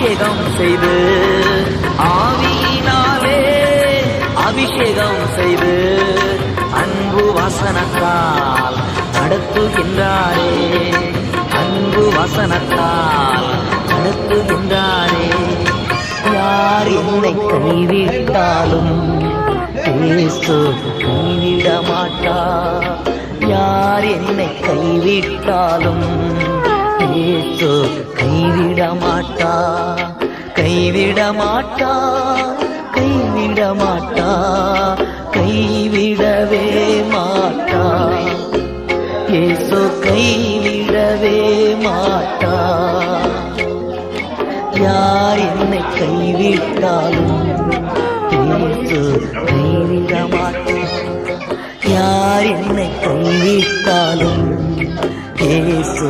அபிஷேகம் செய்து ஆவியினாலே அபிஷேகம் செய்து அன்பு வசனத்தால் நடத்துகின்றாரே, அன்பு வசனத்தால் நடத்துகின்றாரே. யார் என்னை கைவிட்டாலும் இயேசு கைவிட மாட்டார். யார் என்னை கைவிட்டாலும் இயேசு கைவிட மாட்டார், கைவிட மாட்டார், கைவிட மாட்டார், கைவிடவே மாட்டார். இயேசு கைவிடவே மாட்டார். யார் என்னை கைவிட்டாலும் இயேசு கைவிட மாட்டார். யார் என்னை கைவிட்டாலும் இயேசு